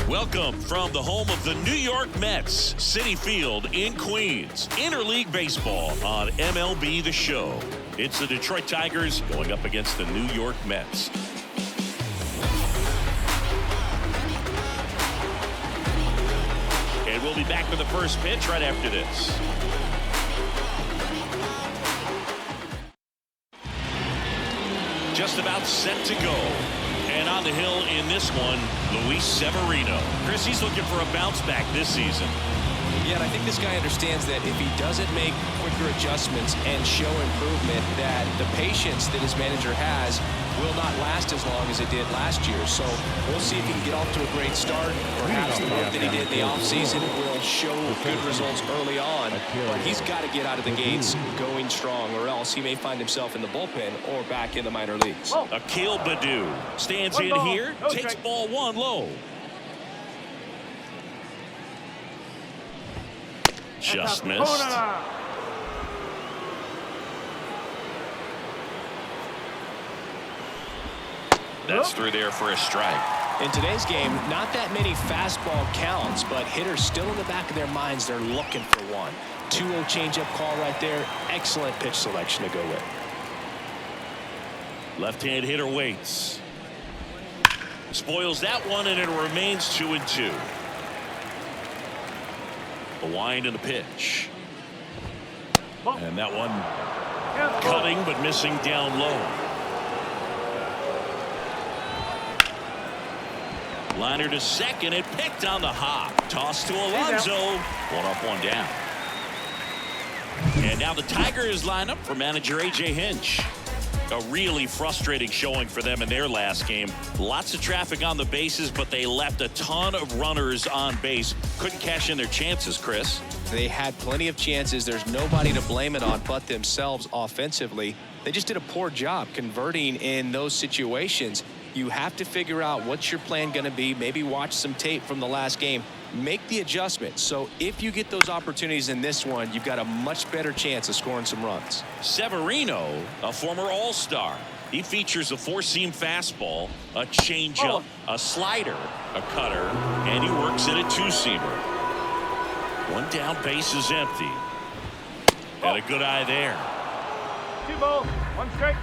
Welcome from the home of the New York Mets, Citi Field in Queens. Interleague baseball on MLB The Show. It's the Detroit Tigers going up against the New York Mets. And we'll be back with the first pitch right after this. Just about set to go. And on the hill in this one, Luis Severino. Chris, he's looking for a bounce back this season. Yeah, and I think this guy understands that if he doesn't make quicker adjustments and show improvement, that the patience that his manager has will not last as long as it did last year. So we'll see if he can get off to a great start. Perhaps the work that he did in the offseason will show good results early on. But he's got to get out of the gates going strong, or else he may find himself in the bullpen or back in the minor leagues. Akil Baddoo stands in here, takes ball one low. Just missed. That's through there for a strike. In today's game, not that many fastball counts, but hitters still in the back of their minds, they're looking for one. 2-0 changeup call right there. Excellent pitch selection to go with. Left-hand hitter waits. Spoils that one, and it remains 2-2. The wind and the pitch. And that one cutting but missing down low. Liner to second, and picked on the hop. Toss to Alonso. One up, one down. And now the Tigers line up for manager A.J. Hinch. A really frustrating showing for them in their last game. Lots of traffic on the bases, but they left a ton of runners on base. Couldn't cash in their chances, Chris. They had plenty of chances. There's nobody to blame it on but themselves offensively. They just did a poor job converting in those situations. You have to figure out what's your plan going to be. Maybe watch some tape from the last game. Make the adjustment. So if you get those opportunities in this one, you've got a much better chance of scoring some runs. Severino, a former All-Star. He features a four-seam fastball, a changeup, a slider, a cutter, and he works in a two-seamer. One down, base is empty. And a good eye there. 2 balls, 1 strike.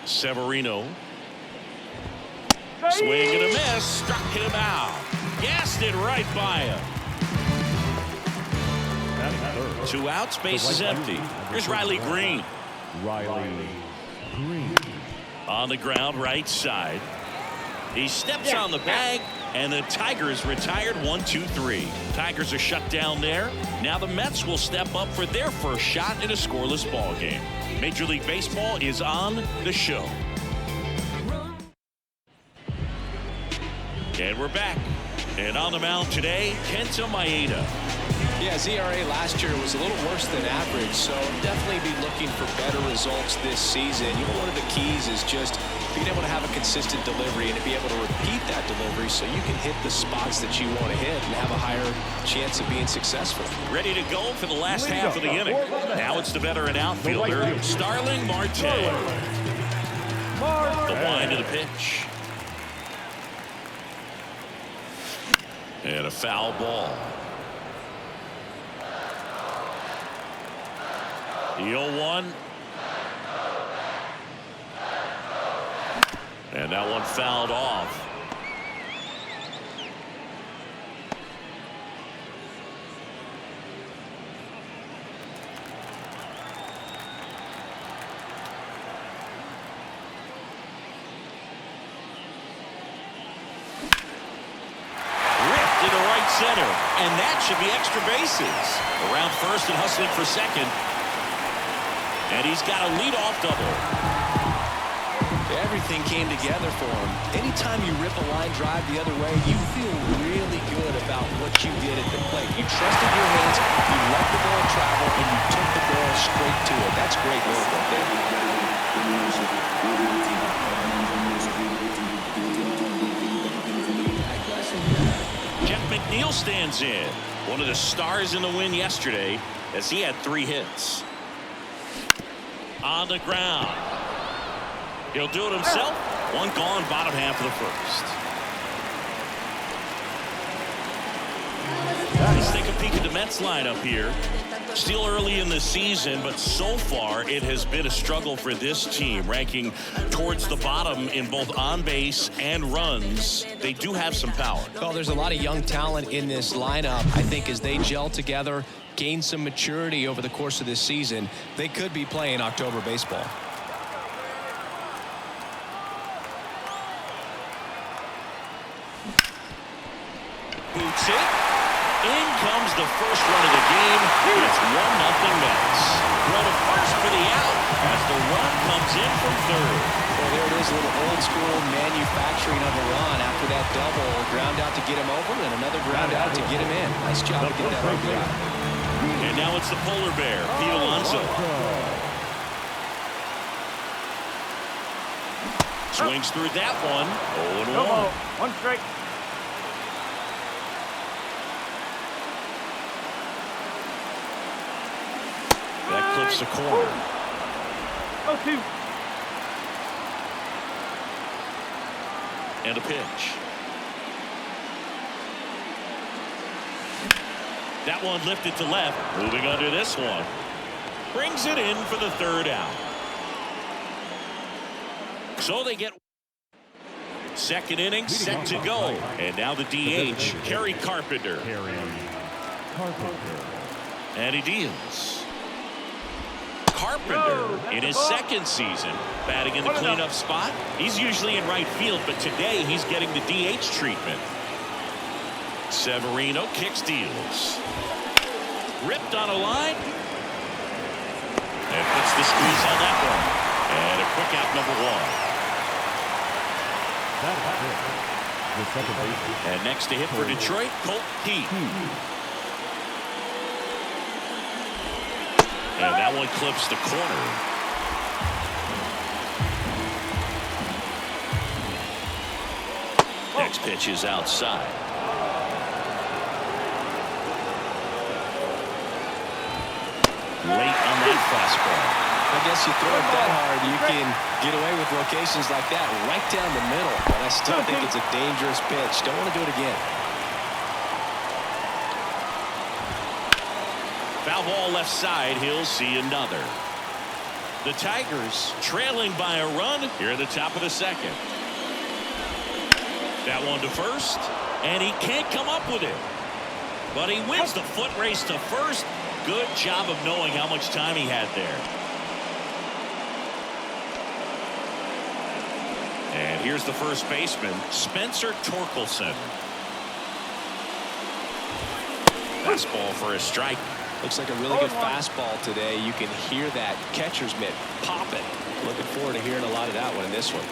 Severino. Swing and a miss. Struck him out. Gassed it right by him. 2 outs. Base is empty. Here's Riley Green. On the ground, right side. He steps on the bag, and the Tigers retired 1-2-3. Tigers are shut down there. Now the Mets will step up for their first shot in a scoreless ball game. Major League Baseball is on the show. And we're back. And on the mound today, Kenta Maeda. Yeah, ZRA last year was a little worse than average, so definitely be looking for better results this season. You know, one of the keys is just being able to have a consistent delivery and to be able to repeat that delivery so you can hit the spots that you want to hit and have a higher chance of being successful. Ready to go for the last half of the inning. Now it's the veteran outfielder, Starling Marte. The wind of the pitch. And a foul ball. The 0-1. And that one fouled off. Ripped into right center. And that should be extra bases. Around first and hustling for second. And he's got a leadoff double. Everything came together for him. Anytime you rip a line drive the other way, you feel really good about what you did at the plate. You trusted your hands, you let the ball travel, and you took the ball straight to it. That's great work right there. Jeff McNeil stands in. One of the stars in the win yesterday. as he had 3 hits. On the ground. He'll do it himself. 1 gone, bottom half of the first. Let's take a peek at the Mets lineup here. Still early in the season, but so far it has been a struggle for this team, ranking towards the bottom in both on base and runs. They do have some power. Well, there's a lot of young talent in this lineup. I think as they gel together, gain some maturity over the course of this season, they could be playing October baseball. Boots it. In comes the first run of the game. It's 1-0 Mets. Throw to first for the out as the run comes in from third. Well, there it is, a little old school manufacturing of a run after that double. Ground out to get him over and another ground out to get him in. Nice job to get that over out. And now it's the polar bear, Pete Alonso. Swings through that one. 0-1. 1 strike. That clips the corner. 0-2. And a pitch. That one lifted to left. Moving under this one. Brings it in for the 3rd out. So they get 2nd inning set to go. And now the DH, Kerry Carpenter. And he deals. Carpenter in his 2nd season batting in the cleanup spot. He's usually in right field, but today he's getting the DH treatment. Severino kicks, deals. Ripped on a line. And puts the squeeze on that one. And a quick out, number 1. And next to hit for Detroit, Colt Heath. And that one clips the corner. Next pitch is outside. Late on that fastball. I guess you throw it that hard, you can get away with locations like that right down the middle. But I still think it's a dangerous pitch. Don't want to do it again. Foul ball left side. He'll see another. The Tigers trailing by a run here at the top of the 2nd. That one to first, and he can't come up with it. But he wins the foot race to first. Good job of knowing how much time he had there. And here's the first baseman, Spencer Torkelson. Fastball for a strike. Looks like a really good fastball today. You can hear that catcher's mitt popping. Looking forward to hearing a lot of that one in this one.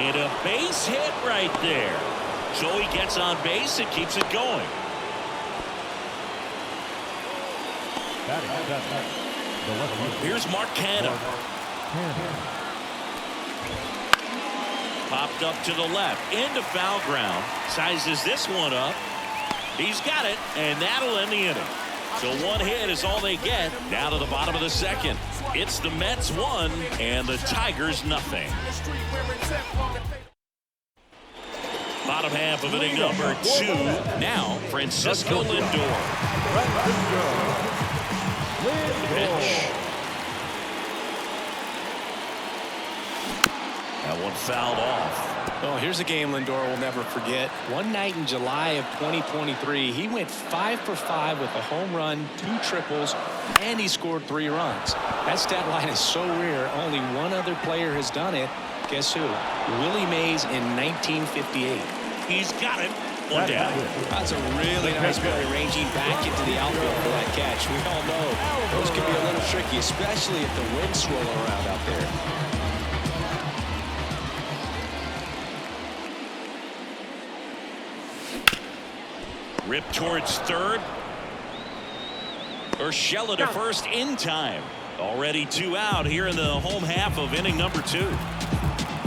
And a base hit right there. So he gets on base and keeps it going. Here's Mark Canha. Popped up to the left into foul ground. Sizes this one up. He's got it, and that'll end the inning. So 1 hit is all they get. Now to the bottom of the 2nd. It's the Mets 1 and the Tigers nothing. Bottom half of inning number 2. Now Francisco Lindor. Pitch. That one fouled off. Oh, here's a game Lindor will never forget. One night in July of 2023, he went 5 for 5 with a home run, 2 triples, and he scored 3 runs. That stat line is so rare. Only one other player has done it. Guess who? Willie Mays in 1958. He's got it. 1 down. That's a really nice play, ranging back into the outfield for that catch. We all know those can be a little tricky, especially if the wind's swirling around out there. Rip towards third. Urshela to first in time. Already 2 out here in the home half of inning number 2.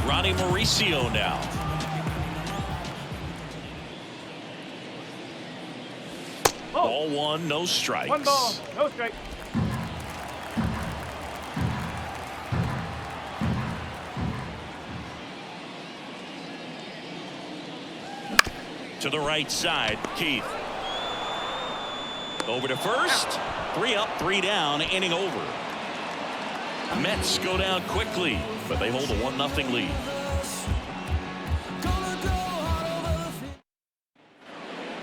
Ronnie Mauricio now. Ball one, no strikes. 1 ball, no strike. To the right side, Keith. Over to first. 3 up, 3 down, inning over. Mets go down quickly, but they hold a 1-0 lead.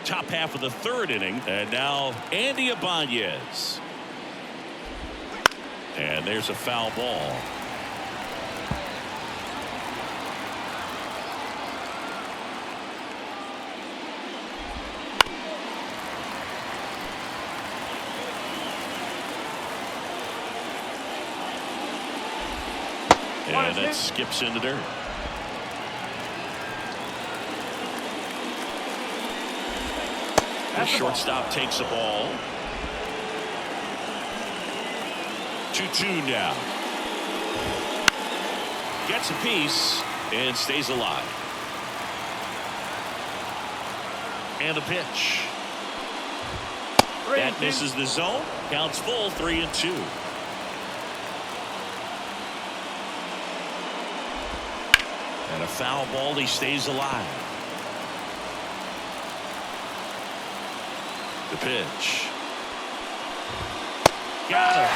Top half of the 3rd inning, and now Andy Ibanez. And there's a foul ball. And it skips in the dirt. The shortstop takes the ball. 2-2 now. Gets a piece and stays alive. And the pitch. That misses the zone. Counts full, 3-2. And a foul ball, he stays alive. The pitch. Got it.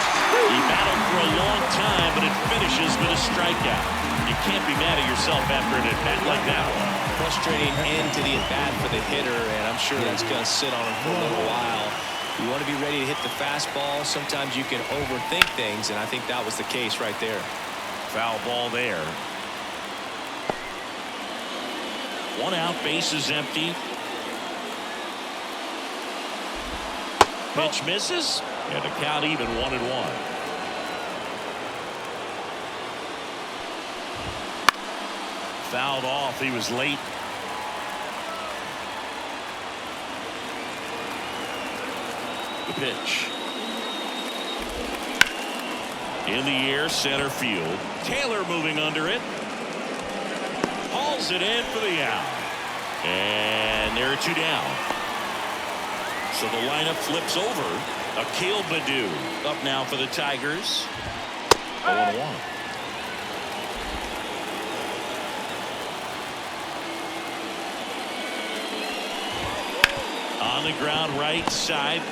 He battled for a long time, but it finishes with a strikeout. You can't be mad at yourself after an at-bat like that one. Frustrating end to the at-bat for the hitter, and I'm sure that's going to sit on him for a little while. You want to be ready to hit the fastball. Sometimes you can overthink things, and I think that was the case right there. Foul ball there. 1 out, base is empty. Pitch misses, and the count even 1-1. Fouled off, he was late. The pitch. In the air, center field. Taylor moving under it. Hauls it in for the out. And there are 2 down. So the lineup flips over. Akil Baddoo up now for the Tigers. 0-1. On the ground, right side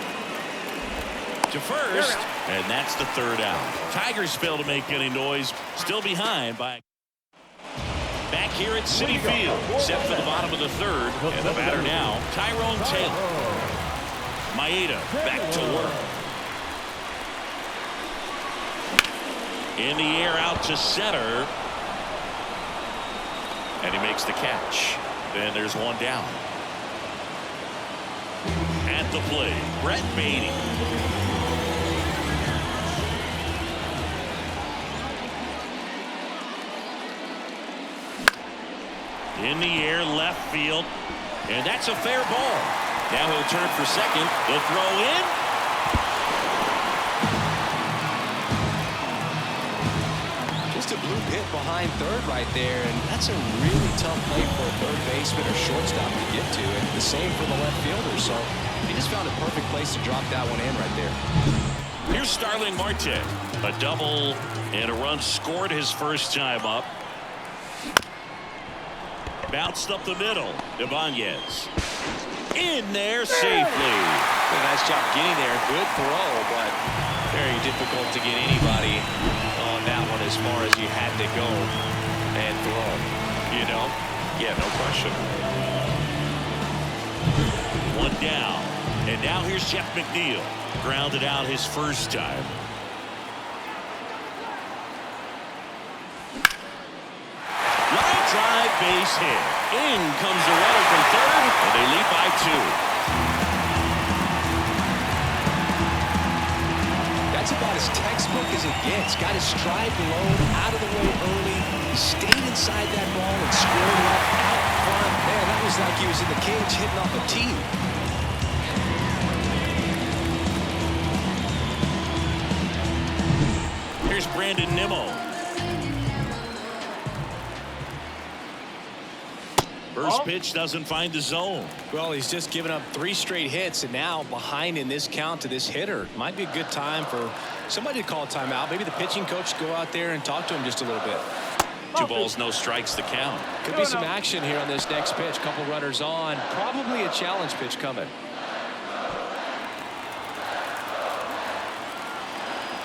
to first, and that's the 3rd out. Tigers fail to make any noise. Still behind by. Back here at Citi Field, set for the bottom of the 3rd, and the batter now, Tyrone Taylor. Maeda back to work. In the air, out to center, and he makes the catch. And there's 1 down. At the plate, Brett Beatty. In the air, left field, and that's a fair ball. Now he'll turn for second. The throw in. Just a blue hit behind 3rd right there, and that's a really tough play for a 3rd baseman or shortstop to get to, and the same for the left fielder. So he just found a perfect place to drop that one in right there. Here's Starling Marte. A double and a run scored his first time up. Bounced up the middle. Ibanez. In there safely. Nice job getting there. Good throw, but very difficult to get anybody on that one as far as you had to go and throw. You know? Yeah, no question. 1 down. And now here's Jeff McNeil. Grounded out his first time. Line drive, base hit. In comes the runner from 3rd, and they lead by 2. That's about as textbook as it gets. Got his stride low, out of the way early. He stayed inside that ball and squared it up out front. Man, that was like he was in the cage hitting off a tee. Here's Brandon Nimmo. First pitch doesn't find the zone. Well, he's just given up 3 straight hits, and now behind in this count to this hitter. Might be a good time for somebody to call a timeout. Maybe the pitching coach go out there and talk to him just a little bit. 2 balls, no strikes, the count. Could be some action here on this next pitch. Couple runners on. Probably a challenge pitch coming.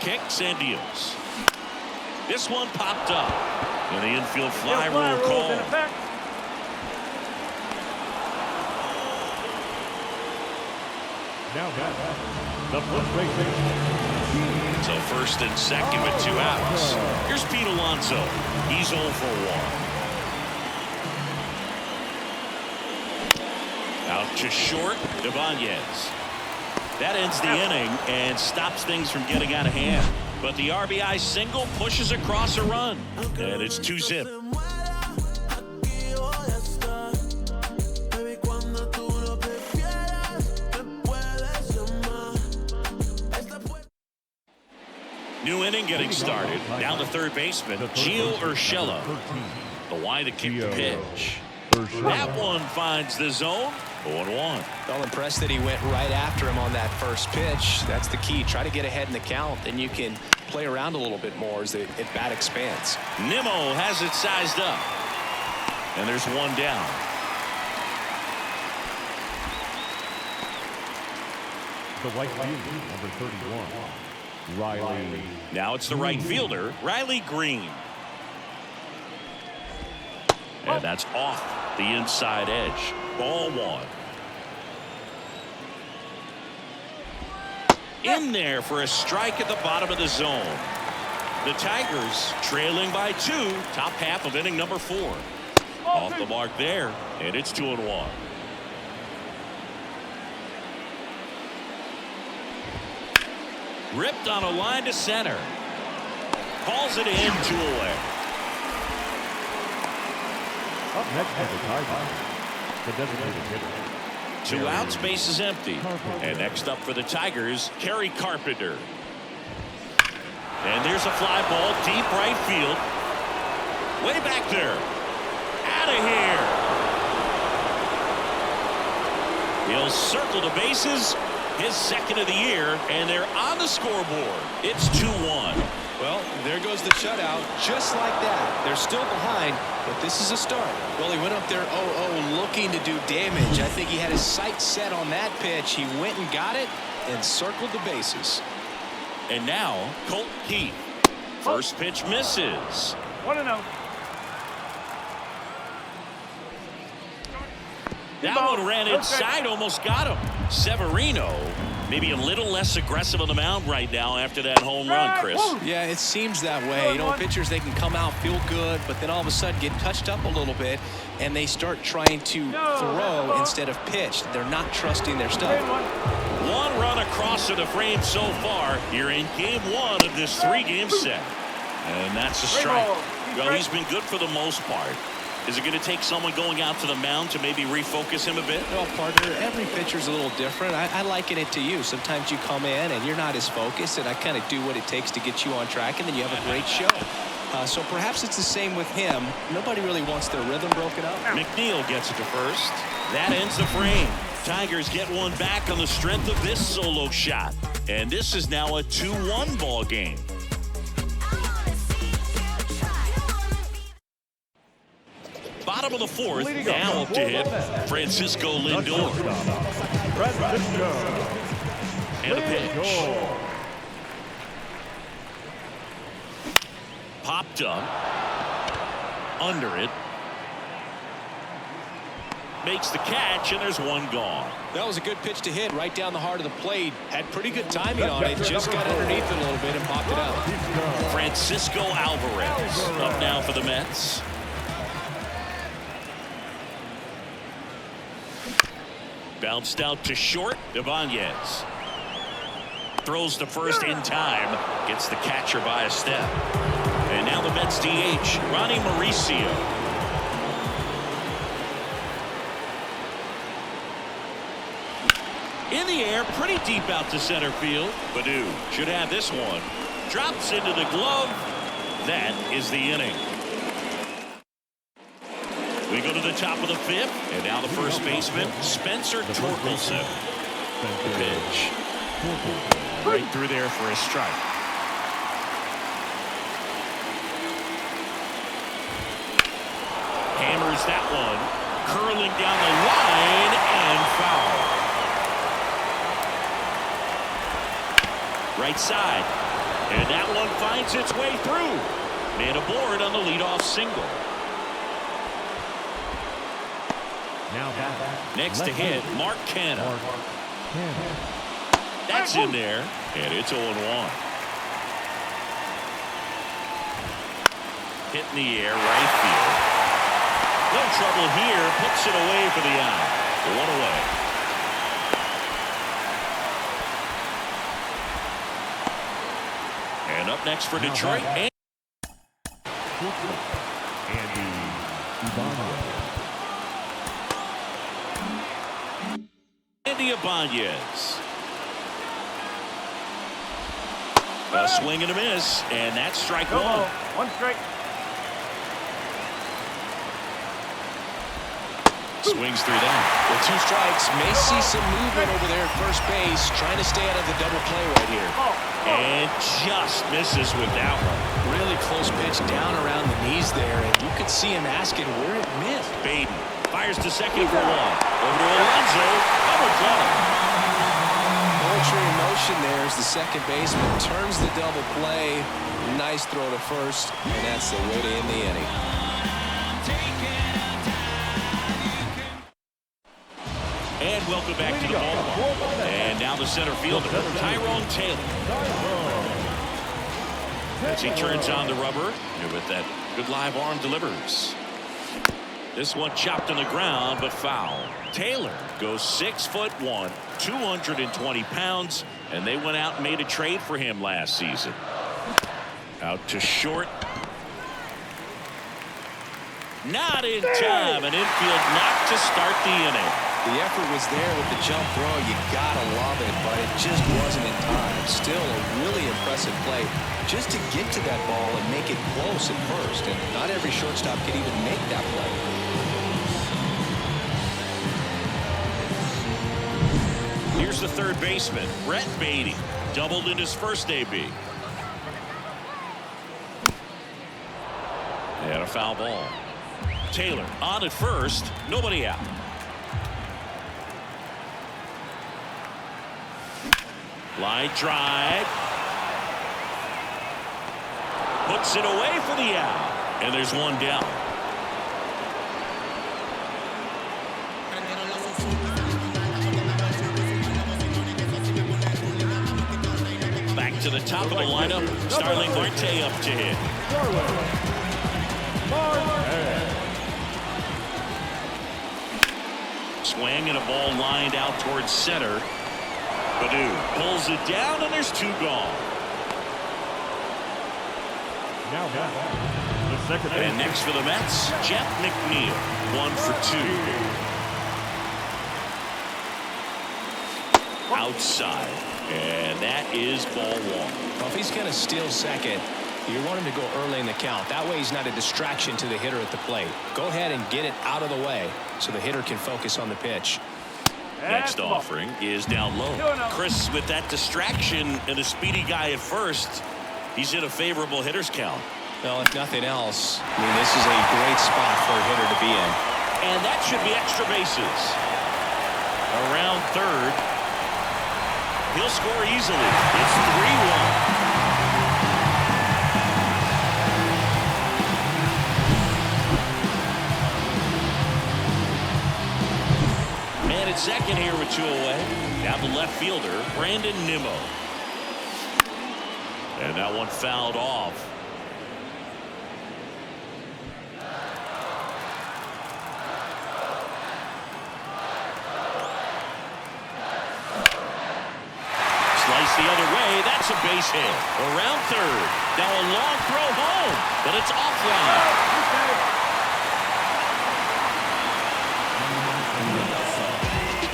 Kicks and deals. This one popped up. And the infield fly rule called. Now the first baseman. So first and second with 2 outs. Here's Pete Alonso. He's 0 for 1. Out to short, Ibanez. That ends the inning and stops things from getting out of hand. But the RBI single pushes across a run. And it's 2-zip. New inning getting started. Down the third baseman, Gio Urshela. The wide to kick the pitch. That one finds the zone. 0-1. Well, impressed that he went right after him on that first pitch. That's the key. Try to get ahead in the count, and you can play around a little bit more as the at-bat expands. Nimmo has it sized up. And there's 1 down. The right fielder, number 31. Riley. Now it's the right fielder, Riley Green. And that's off the inside edge. Ball 1. In there for a strike at the bottom of the zone. The Tigers trailing by 2, top half of inning number 4. Off the mark there, and it's 2-1. Ripped on a line to center. Calls it in, 2 away. Up next for the Tigers, the designated hitter. 2 outs, base is empty. And next up for the Tigers, Kerry Carpenter. And there's a fly ball deep right field. Way back there. Out of here. He'll circle the bases. His second of the year, and they're on the scoreboard. It's 2-1. Well, there goes the shutout. Just like that. They're still behind, but this is a start. Well, he went up there 0-0 looking to do damage. I think he had his sights set on that pitch. He went and got it and circled the bases. And now, Colt Keith. First pitch misses. 1-0. That one ran inside, almost got him. Severino, maybe a little less aggressive on the mound right now after that home run, Chris. Yeah, it seems that way. You know, pitchers, they can come out, feel good, but then all of a sudden get touched up a little bit, and they start trying to throw instead of pitch. They're not trusting their stuff. 1 run across to the frame so far here in game 1 of this 3-game set. And that's a strike. Well, he's been good for the most part. Is it going to take someone going out to the mound to maybe refocus him a bit? Well, partner, every pitcher's a little different. I liken it to you. Sometimes you come in and you're not as focused, and I kind of do what it takes to get you on track, and then you have a great show. So perhaps it's the same with him. Nobody really wants their rhythm broken up. McNeil gets it to first. That ends the frame. Tigers get one back on the strength of this solo shot. And this is now a 2-1 ball game. Bottom of the 4th, now up to hit Francisco Lindor. And a pitch. Popped up. Under it. Makes the catch, and there's 1 gone. That was a good pitch to hit right down the heart of the plate. Had pretty good timing on it. Just got underneath it a little bit and popped it out. Francisco Alvarez up now for the Mets. Bounced out to short. Ibanez throws to first in time. Gets the catcher by a step. And now the Mets DH, Ronnie Mauricio. In the air, pretty deep out to center field. Baду should have this one. Drops into the glove. That is the inning. We go to the top of the 5th, and now the first baseman, Spencer Torkelson. The pitch. Right through there for a strike. Hammers that one. Curling down the line and foul. Right side. And that one finds its way through. Man aboard on the leadoff single. Now Next to hit, Mark Canha. That's in there, and it's 0-1. Hit in the air, right field. No trouble here, puts it away for the out. 1 away. And up next for Detroit, Andy Ibanez. A swing and a miss, and that's strike one. One strike. Swings through that. With 2 strikes, may see some movement over there at first base, trying to stay out of the double play right here. And just misses with that one. Really close pitch down around the knees there, and you could see him asking where it missed. Baden fires to second for 1. Over to Alonso. Double play. Poetry in motion there as the second baseman turns the double play. Nice throw to first, and that's the way to end the inning. And welcome back to the ballpark. And now the center fielder, Tyrone Taylor. As he turns on the rubber, and with that good live arm delivers. This one chopped on the ground, but foul. Taylor goes 6'1", 220 pounds, and they went out and made a trade for him last season. Out to short. Not in time. An infield knock to start the inning. The effort was there with the jump throw. You gotta love it, but it just wasn't in time. Still a really impressive play just to get to that ball and make it close at first. And not every shortstop can even make that play. Here's the third baseman, Brett Baty. Doubled in his first AB. And a foul ball. Taylor on at first. Nobody out. Line drive. Puts it away for the out. And there's one down. Back to the top of the lineup. Starling Marte up to hit. Swing and a ball lined out towards center. Badu pulls it down, and there's 2 gone. Now the second base. And next for the Mets, Jeff McNeil, 1 for 2. Outside, and that is ball 1. Well, if he's going to steal second, you want him to go early in the count. That way he's not a distraction to the hitter at the plate. Go ahead and get it out of the way so the hitter can focus on the pitch. Next offering is down low. Chris, with that distraction and a speedy guy at first, he's in a favorable hitter's count. Well, if nothing else, I mean, this is a great spot for a hitter to be in. And that should be extra bases. Around third. He'll score easily. It's 3-1. Man at second here with 2 away. Now the left fielder, Brandon Nimmo. And that one fouled off. Slice the other way. That's a base hit. Around third. Now a long throw home, but it's offline.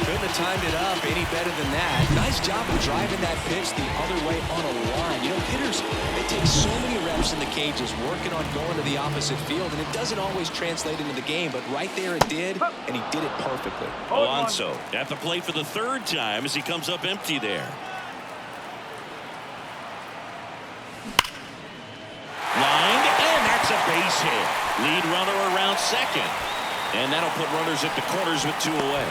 Couldn't have timed it up any better than that. Nice job of driving that pitch the other way on a line. You know, hitters They take so many reps in the cages working on going to the opposite field, and it doesn't always translate into the game, but right there it did, and he did it perfectly. Alonso at the plate for the third time as he comes up empty there. Lined, and that's a base hit. Lead runner around second. And that'll put runners at the corners with 2 away.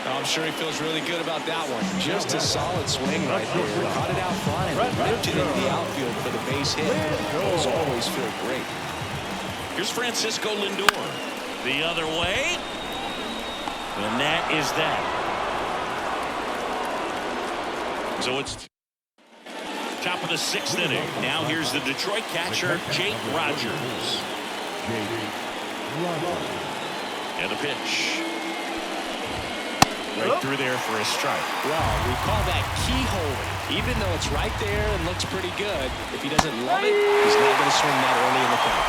I'm sure he feels really good about that one. Just a solid swing right there. Caught it out front and ripped it into the outfield for the base hit. Those always feel great. Here's Francisco Lindor. The other way. And that is that. So it's top of the 6th inning. Now here's the Detroit catcher, Jake Rogers. And the pitch. Right through there for a strike. Well, we call that keyhole. Even though it's right there and looks pretty good, if he doesn't love it, he's not going to swing that early in the count.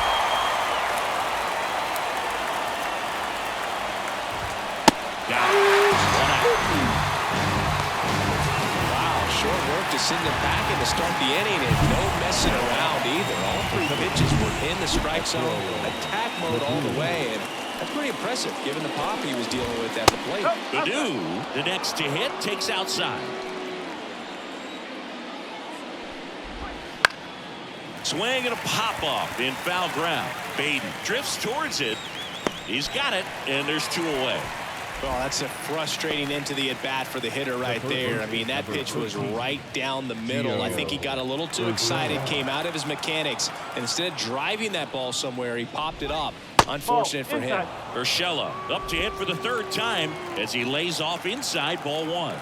Got it. 1 out. Wow, short work to send him back in to start the inning, and no messing around either. All 3 pitches were in the strike zone, attack mode all the way, and that's pretty impressive given the pop he was dealing with at the plate. Baddoo, the next to hit, takes outside. Swing and a pop-off in foul ground. Baden drifts towards it. He's got it, and there's 2 away. Well, that's a frustrating end to the at-bat for the hitter right there. I mean, that pitch was right down the middle. I think he got a little too excited, came out of his mechanics, and instead of driving that ball somewhere, he popped it up. Unfortunate for him. Urshela up to hit for the 3rd time as he lays off inside ball 1.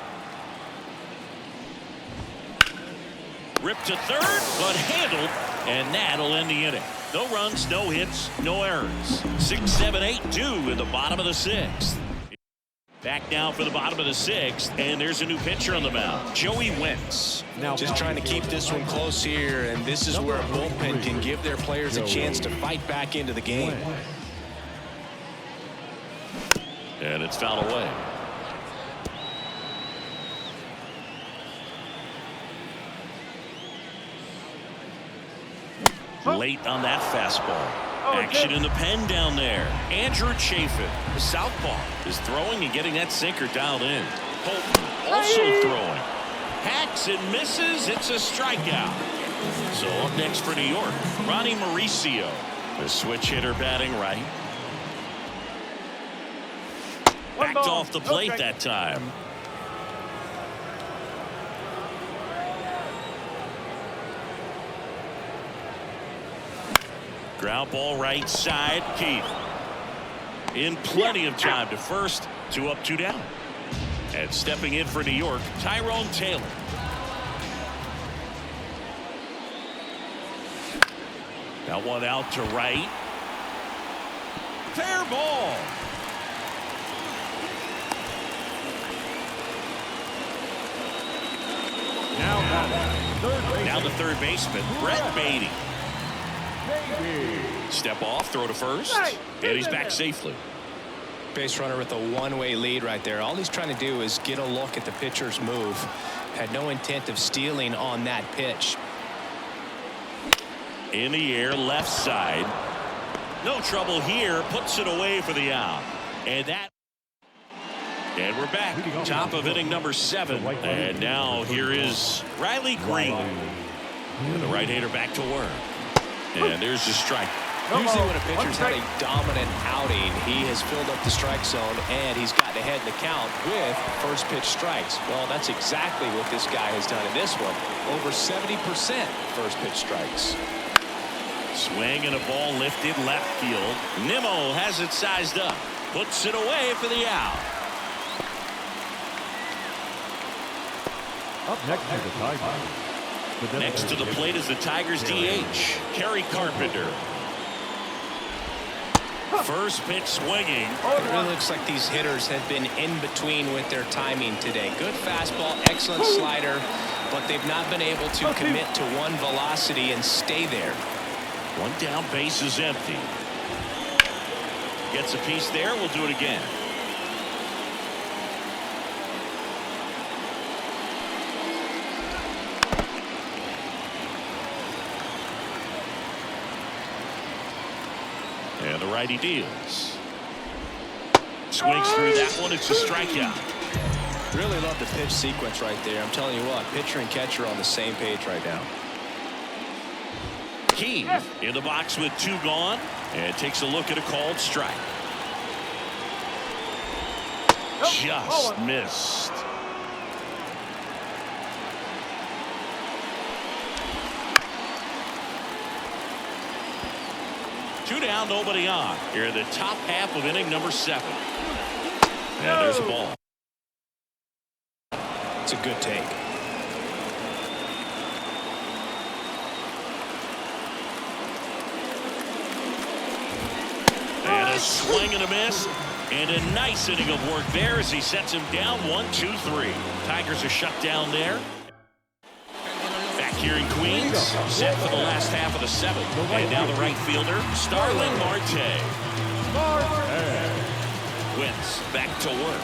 Ripped to 3rd, but handled, and that'll end the inning. No runs, no hits, no errors. 6, 7, 8, 2 in the bottom of the 6th. Back now for the bottom of the 6th, and there's a new pitcher on the mound, Joey Wentz. Now just trying to keep this one close here, and this is where a bullpen can give their players a chance to fight back into the game. And it's fouled away. Late on that fastball. Action in the pen down there. Andrew Chafin, the southpaw, is throwing and getting that sinker dialed in. Holton also throwing. Hacks and misses. It's a strikeout. So up next for New York, Ronnie Mauricio, the switch hitter batting right. Backed off the plate that time. Ground ball right side. Keith in plenty of time to first. 2 up, 2 down. And stepping in for New York, Tyrone Taylor. Got one out to right. Fair ball. Now the third baseman, Brett Beatty. Step off, throw to first, and he's back safely. Base runner with a one-way lead right there. All he's trying to do is get a look at the pitcher's move. Had no intent of stealing on that pitch. In the air, left side. No trouble here. Puts it away for the out. And we're back. Top of inning number 7. And now here is Riley Green. And the right-hander back to work. And there's the strike. Usually when a pitcher's had a dominant outing, he has filled up the strike zone and he's gotten ahead in the count with first pitch strikes. Well, that's exactly what this guy has done in this one. Over 70% first pitch strikes. Swing and a ball lifted left field. Nimmo has it sized up. Puts it away for the out. Up next to the Tigers. Next to the plate is the Tigers DH, Kerry Carpenter. First pitch swinging. It really looks like these hitters have been in between with their timing today. Good fastball, excellent slider, but they've not been able to commit to one velocity and stay there. One down, base is empty. Gets a piece there. We'll do it again. righty deals. Swings through that one. It's a strikeout. Really love the pitch sequence right there. I'm telling you what, pitcher and catcher are on the same page right now. Key in the box with 2 gone and takes a look at a called strike. Just missed. Two down, nobody on. Here in the top half of inning number 7. And there's a ball. It's a good take. And a swing and a miss. And a nice inning of work there as he sets him down 1-2-3. Tigers are shut down there. Back here in Queens, set for the last half of the 7th. And now the right fielder, Starling Marte. Wentz back to work.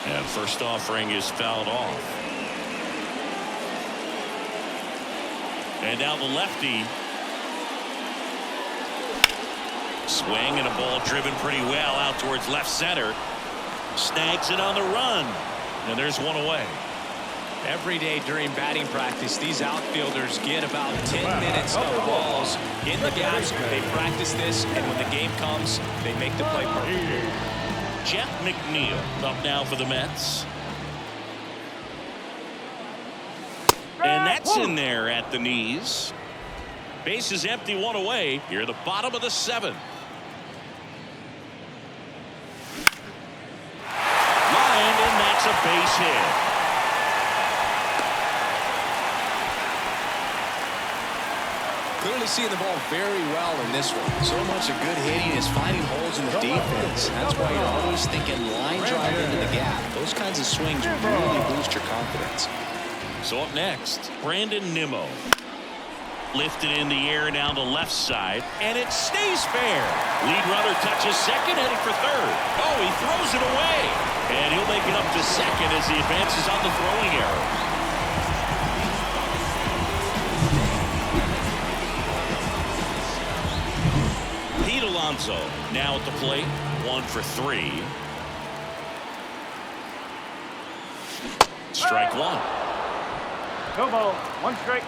And first offering is fouled off. And now the lefty. Swing and a ball driven pretty well out towards left center. Snags it on the run. And there's one away. Every day during batting practice, these outfielders get about 10 minutes of balls in the gaps. They practice this, and when the game comes, they make the play perfect. Jeff McNeil up now for the Mets. And that's in there at the knees. Base is empty, one away. Here at the bottom of the 7th. Line, and that's a base hit. Clearly seeing the ball very well in this one. So much of good hitting is finding holes in the defense. That's why you're always thinking line drive into the gap. Those kinds of swings really boost your confidence. So up next, Brandon Nimmo. Lifted in the air down the left side, and it stays fair. Lead runner touches second, heading for third. Oh, he throws it away. And he'll make it up to second as he advances on the throwing error. Pete Alonso now at the plate, 1 for 3. Strike 1. No ball. 1 strike.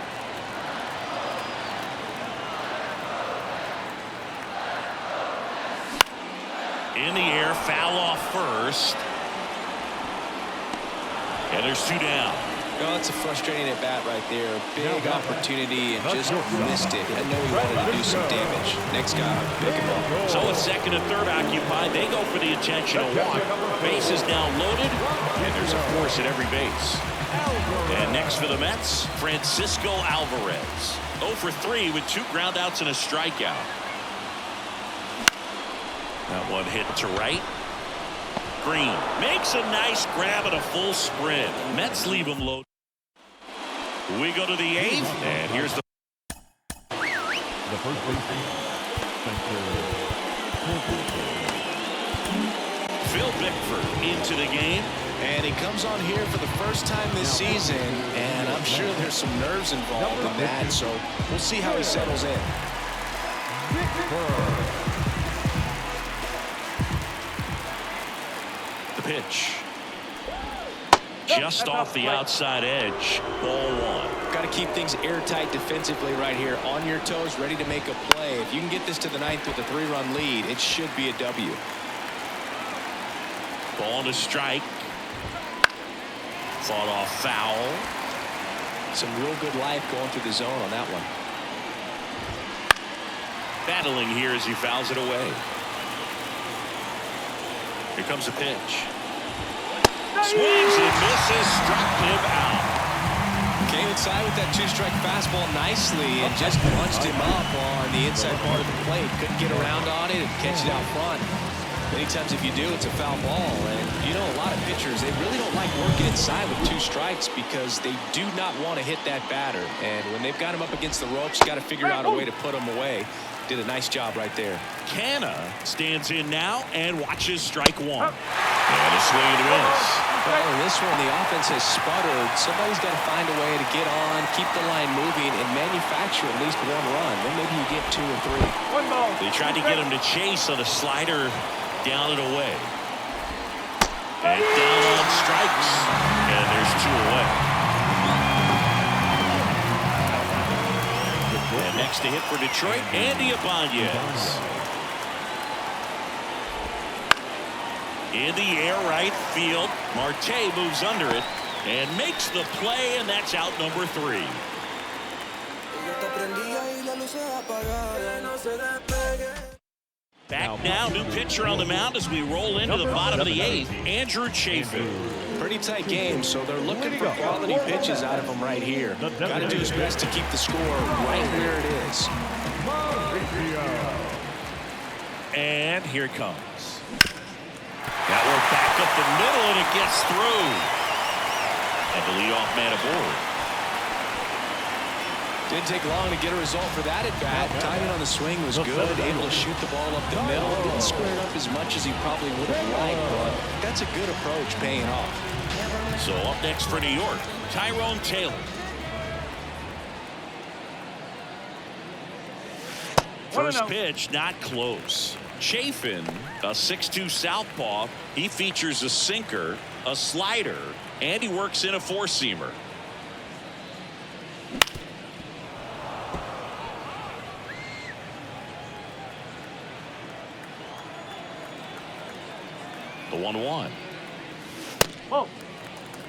In the air, foul off first. And there's 2 down. Oh, it's a frustrating at bat right there. Big opportunity and just missed it. I know he wanted to do some damage. Next guy, pick him up. So with second and third occupied, they go for the intentional walk. Base is now loaded, and there's a force at every base. And next for the Mets, Francisco Alvarez. 0 for 3 with 2 groundouts and a strikeout. That one hit to right. Green makes a nice grab at a full sprint. Mets leave him low. We go to the 8th, and here's the first baseman. Phil Bickford into the game. And he comes on here for the first time this season, and I'm sure there's some nerves involved in that, so we'll see how he settles in. The pitch. Just off the outside edge. Ball 1. Got to keep things airtight defensively right here. On your toes, ready to make a play. If you can get this to the 9th with a 3-run lead, it should be a W. Ball to strike. Fought off foul. Some real good life going through the zone on that one. Battling here as he fouls it away. Here comes a pitch. Swings and misses, struck him out. Came inside with that 2-strike fastball nicely and just punched him up on the inside part of the plate. Couldn't get around on it and catch it out front. Many times if you do, it's a foul ball. And you know, a lot of pitchers, they really don't like working inside with 2 strikes because they do not want to hit that batter. And when they've got him up against the ropes, got to figure out a way to put him away. Did a nice job right there. Canna stands in now and watches strike 1. And a swing and a miss. Well, in this one, the offense has sputtered. Somebody's got to find a way to get on, keep the line moving, and manufacture at least one run. Then maybe you get 2 or 3. One ball. They tried to get him to chase on a slider down and away. And down on strikes. And there's 2 away. And next to hit for Detroit, Andy Ibanez. In the air right field. Marte moves under it and makes the play, and that's out number 3. Back now, new pitcher on the mound as we roll into the bottom of the 8th, Andrew Chafin. Pretty tight game, so they're looking for quality pitches out of him right here. Got to do his best to keep the score right where it is. And here it comes. That one back up the middle, and it gets through. And the leadoff man aboard. Didn't take long to get a result for that at bat. Timing on the swing was good. Able to shoot the ball up the middle. Didn't square it up as much as he probably would have liked, but that's a good approach paying off. So up next for New York, Tyrone Taylor. First pitch, not close. Chafin, a 6'2" southpaw. He features a sinker, a slider, and he works in a 4-seamer. The 1-1. Whoa.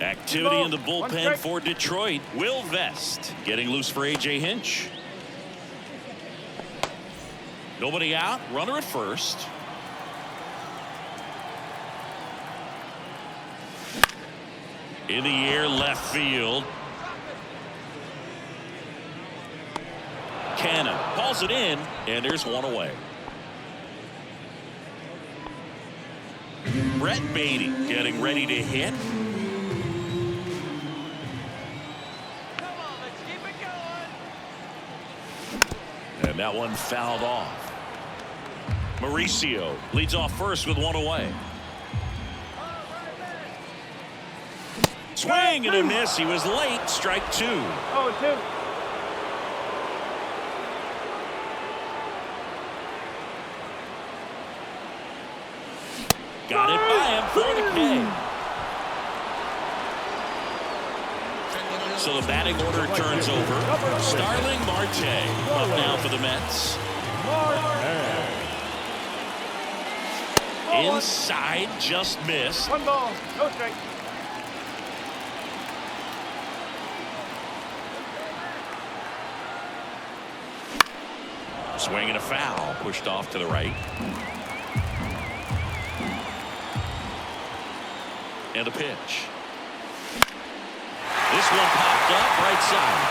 Activity in the bullpen for Detroit. Will Vest getting loose for A.J. Hinch. Nobody out. Runner at first. In the air left field. Cannon calls it in, and there's 1 away. Brett Beatty getting ready to hit. And that one fouled off. Mauricio leads off first with 1 away. Swing and a miss. He was late. Strike 2. 0-2. Got it by him for the K. So the batting order turns over. Starling Marte up now for the Mets. Inside, just missed. 1 ball, no strike. Swing and a foul, pushed off to the right. And a pitch. This one popped up right side.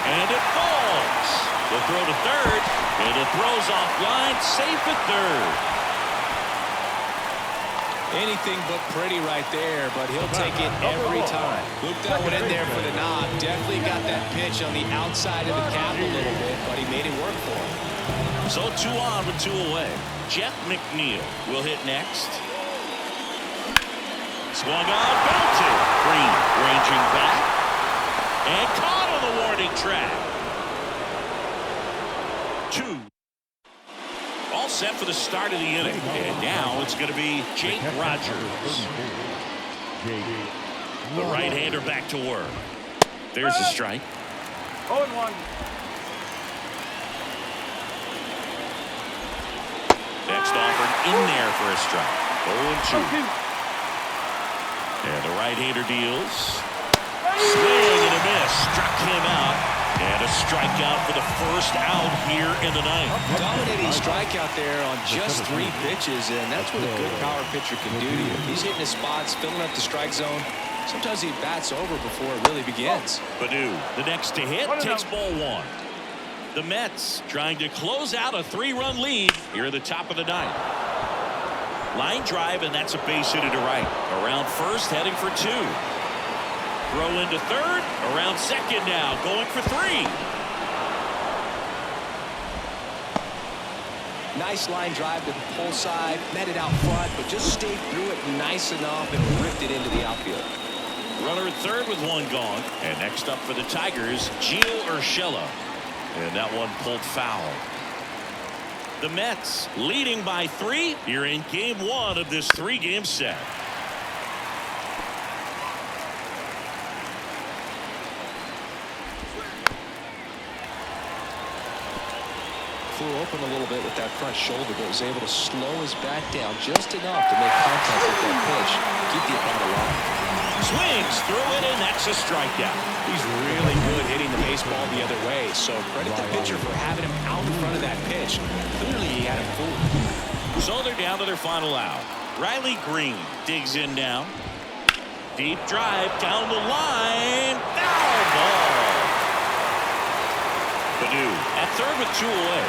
And it falls. The throw to third. And it throws offline. Safe at third. Anything but pretty right there, but he'll take it every time. Looped that one in there for the knock. Definitely got that pitch on the outside of the cap a little bit, but he made it work for him. So 2 on with 2 away. Jeff McNeil will hit next. Swung on, belted. Green ranging back. And caught on the warning track. 2. All set for the start of the inning. And now it's going to be Jake Rogers. The right-hander back to work. There's a strike. 0-1. Next offered in there for a strike. 0-2. And the right-hander deals. Swing and a miss. Struck him out. And a strikeout for the first out here in the 9th. Dominating strikeout there on just 3 pitches, and that's what a good power pitcher can do to you. He's hitting his spots, filling up the strike zone. Sometimes he bats over before it really begins. Baду, the next to hit, takes ball 1. The Mets trying to close out a 3-run lead here at the top of the 9th. Line drive, and that's a base hit to right. Around first, heading for 2. Throw into third, around second now, going for 3. Nice line drive to the pull side, met it out front, but just stayed through it nice enough and ripped it into the outfield. Runner at third with one gone. And next up for the Tigers, Gio Urshela. And that one pulled foul. The Mets leading by 3 here in game 1 of this 3-game set. Flew open a little bit with that front shoulder, but was able to slow his bat down just enough to make contact with that pitch, keep the at-bat alive. Swings through it, and that's a strikeout. He's really good hitting the baseball the other way, so credit the pitcher for having him out in front of that pitch. Clearly, he had him fooled. So they're down to their final out. Riley Green digs in now. Deep drive down the line. Foul ball. Padu at third with 2 away.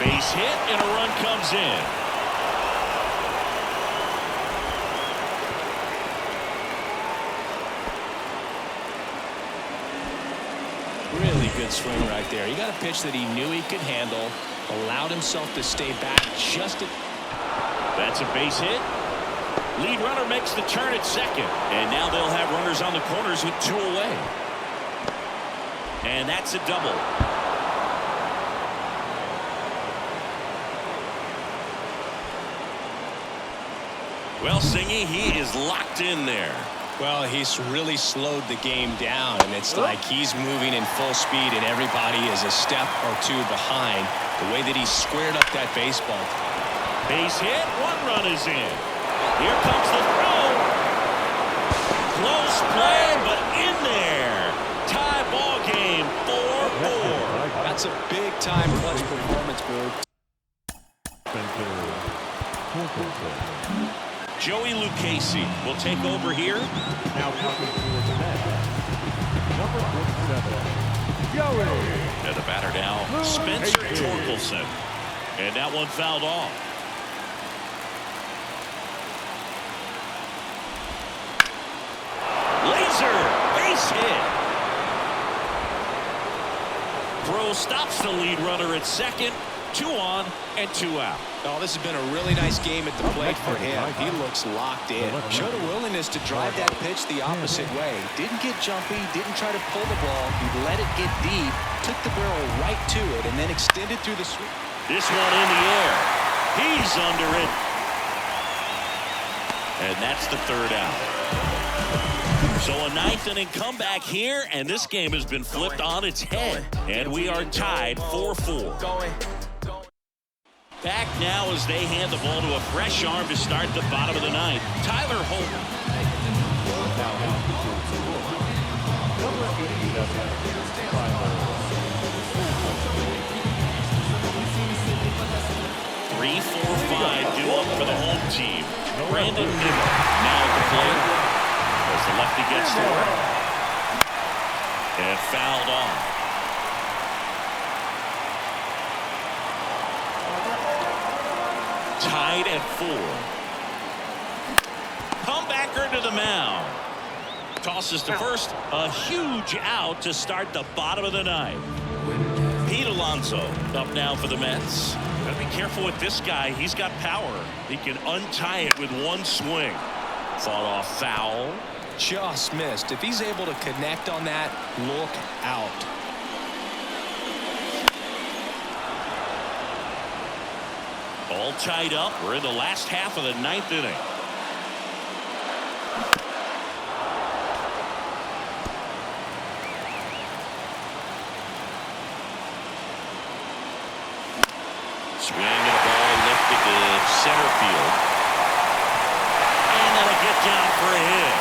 Base hit, and a run comes in. Really good swing right there. He got a pitch that he knew he could handle, allowed himself to stay back just a... That's a base hit. Lead runner makes the turn at second. And now they'll have runners on the corners with 2 away. And that's a double. Well, Singy, he is locked in there. Well, he's really slowed the game down, and it's like he's moving in full speed, and everybody is a step or 2 behind. The way that he squared up that baseball. Base hit, 1 run is in. Here comes the throw. Close play, but in there. Tie ball game, 4-4. That's a big-time clutch performance, Boog. Joey Lucchesi will take over here. Now looking for the net. Number 47, Joey. And the batter now, Spencer Torkelson. And that one fouled off. Laser, base hit. Throw stops the lead runner at second. 2 on and 2 out. Oh, this has been a really nice game at the plate for him. He looks locked in. Showed a willingness to drive that pitch the opposite way. Didn't get jumpy, didn't try to pull the ball. He let it get deep, took the barrel right to it, and then extended through the sweep. This one in the air. He's under it. And that's the 3rd out. So a 9th inning comeback here, and this game has been flipped on its head. And we are tied 4-4. Back now as they hand the ball to a fresh arm to start the bottom of the 9th. Tyler Holt. Number 87, 3-4-5 due up for the home team. Brandon Nimmo now at the plate as the lefty gets to work. And fouled off. Tied at 4. Comebacker to the mound. Tosses to first. A huge out to start the bottom of the 9th. Pete Alonso up now for the Mets. Gotta be careful with this guy. He's got power. He can untie it with 1 swing. Fought off foul. Just missed. If he's able to connect on that, look out. All tied up. We're in the last half of the 9th inning. Swing and a ball lifted to center field. And that'll get down for a hit.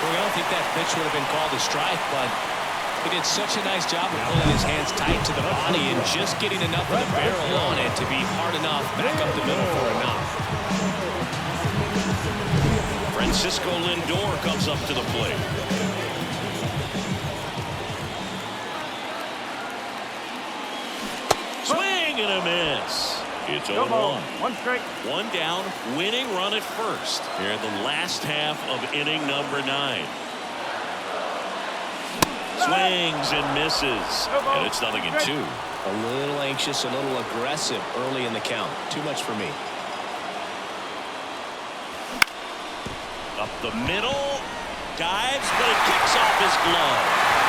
Well, I don't think that pitch would have been called a strike, but he did such a nice job of pulling his hands tight to the body and just getting enough of the barrel on it to be hard enough back up the middle for a knock. Francisco Lindor comes up to the plate. Swing and a miss. It's 0-1. 1 strike. 1 down, winning run at first here in the last half of inning number 9. Swings and misses. And it's 0-2. A little anxious, a little aggressive early in the count. Too much for me. Up the middle. Dives, but it kicks off his glove.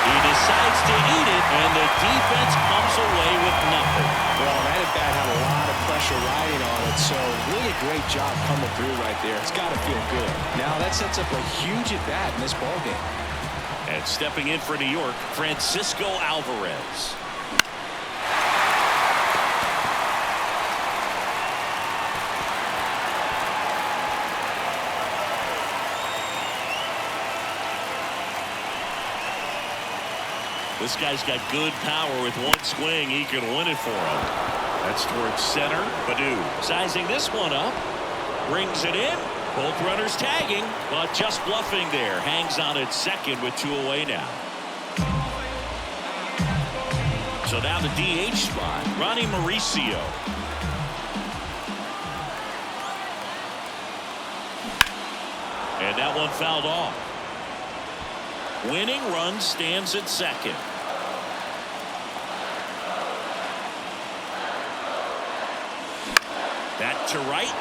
He decides to eat it, and the defense comes away with nothing. Well, that at-bat had a lot of pressure riding on it, so really great job coming through right there. It's got to feel good. Now that sets up a huge at-bat in this ballgame. And stepping in for New York, Francisco Alvarez. This guy's got good power. With one swing, he can win it for him. That's towards center. Baddoo sizing this one up. Brings it in. Both runners tagging, but just bluffing there. Hangs on at second with 2 away now. So now the DH spot. Ronnie Mauricio. And that one fouled off. Winning run stands at second. That to right.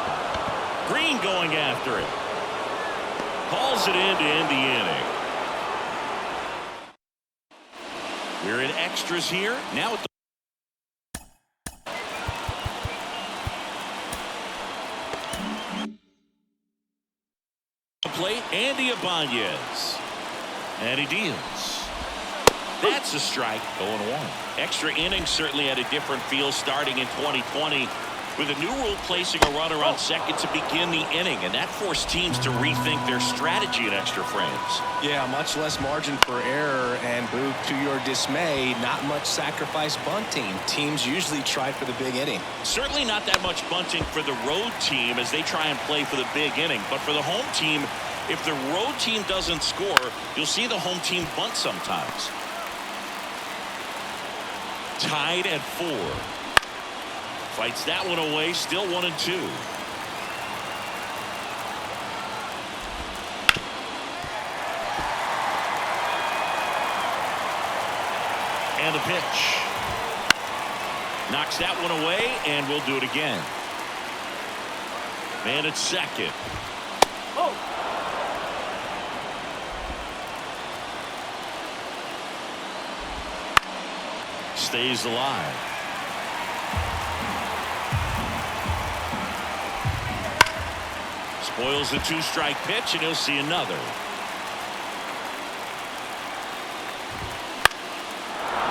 Green going after it. Calls it in to end the inning. We're in extras here. Now at the plate, Andy Ibanez. And he deals. That's a strike. 0-1. Extra innings certainly had a different feel starting in 2020. With a new rule placing a runner on second to begin the inning, and that forced teams to rethink their strategy in extra frames. Yeah, much less margin for error, and Boog, to your dismay, not much sacrifice bunting. Teams usually try for the big inning. Certainly not that much bunting for the road team as they try and play for the big inning, but for the home team, if the road team doesn't score, you'll see the home team bunt sometimes. Tied at 4. Fights that one away, still 1-2. And the pitch. Knocks that one away, and we'll do it again. Man at second. Oh. Stays alive. Spoils the 2-strike pitch, and he'll see another.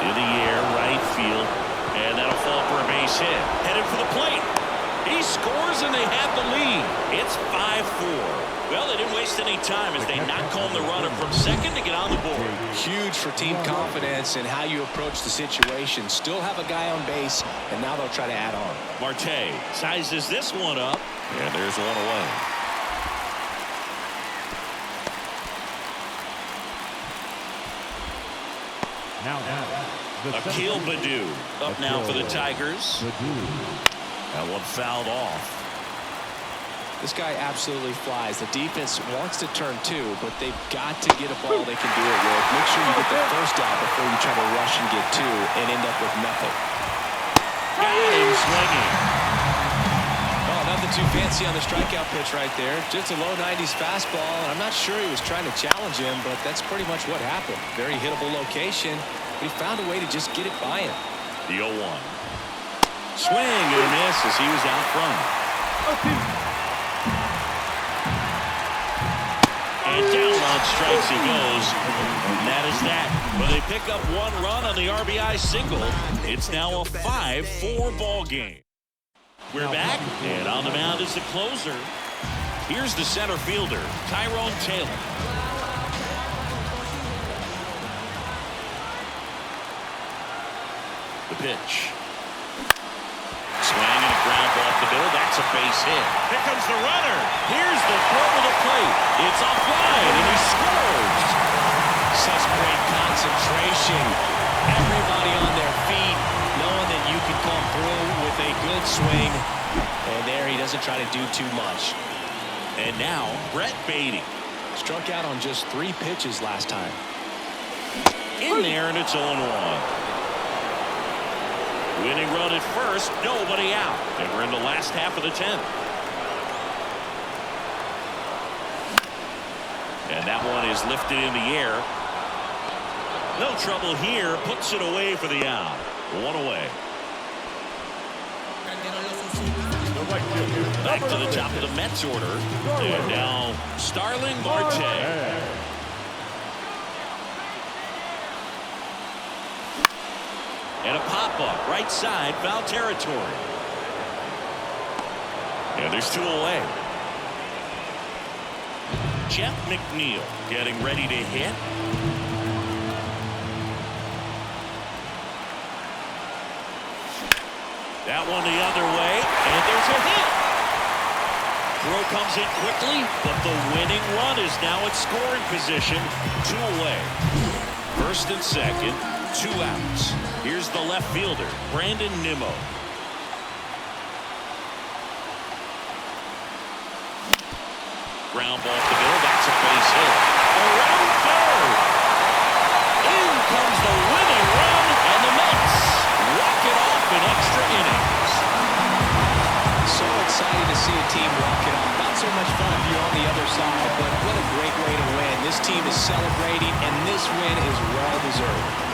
In the air, right field, and that'll fall for a base hit. Headed for the plate. He scores, and they have the lead. It's 5-4. Well, they didn't waste any time as they knock home the runner from second to get on the board. Huge for team confidence and how you approach the situation. Still have a guy on base, and now they'll try to add on. Marte sizes this one up, and there's one away. Now, Akil Baddoo up now for the Tigers. That one fouled off. This guy absolutely flies. The defense wants to turn 2, but they've got to get a ball they can do it with. Make sure you get the first out before you try to rush and get 2 and end up with nothing. Got him swinging. Oh, nothing too fancy on the strikeout pitch right there. Just a low 90s fastball. I'm not sure he was trying to challenge him, but that's pretty much what happened. Very hittable location, but he found a way to just get it by him. The 0-1. Swing and a miss as he was out front. And down on strikes he goes. And that is that. But they pick up 1 run on the RBI single. It's now a 5-4 ball game. We're back, and on the mound is the closer. Here's the center fielder, Tyrone Taylor. The pitch. Swing and a ground ball off the middle. That's a base hit. Here comes the runner. Here's the throw to the plate. It's offline, and he scores. Such great concentration. Everybody on their feet, knowing that you can come through with a good swing. And there he doesn't try to do too much. And now, Brett Beatty. Struck out on just 3 pitches last time. in there, and it's 0-1. Winning run at first, nobody out. And we're in the last half of the 10th. And that one is lifted in the air. No trouble here. Puts it away for the out. One away. Back to the top of the Mets order. And now Starling Marte. And a pop-up right side, foul territory. And there's 2 away. Jeff McNeil getting ready to hit. That one the other way, and there's a hit. Throw comes in quickly, but the winning run is now at scoring position. 2 away. First and second, 2 outs. Here's the left fielder, Brandon Nimmo. Ground ball to the middle. That's a base hit. Around third. In comes the winning run, and the Mets walk it off in extra innings. So exciting to see a team walk it off. Not so much fun if you're on the other side, but what a great way to win. This team is celebrating, and this win is well deserved.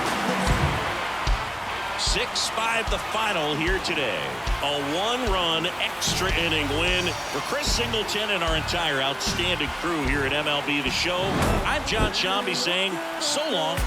6-5 the final here today. A 1-run extra inning win for Chris Singleton and our entire outstanding crew here at MLB The Show. I'm John Shambi saying so long.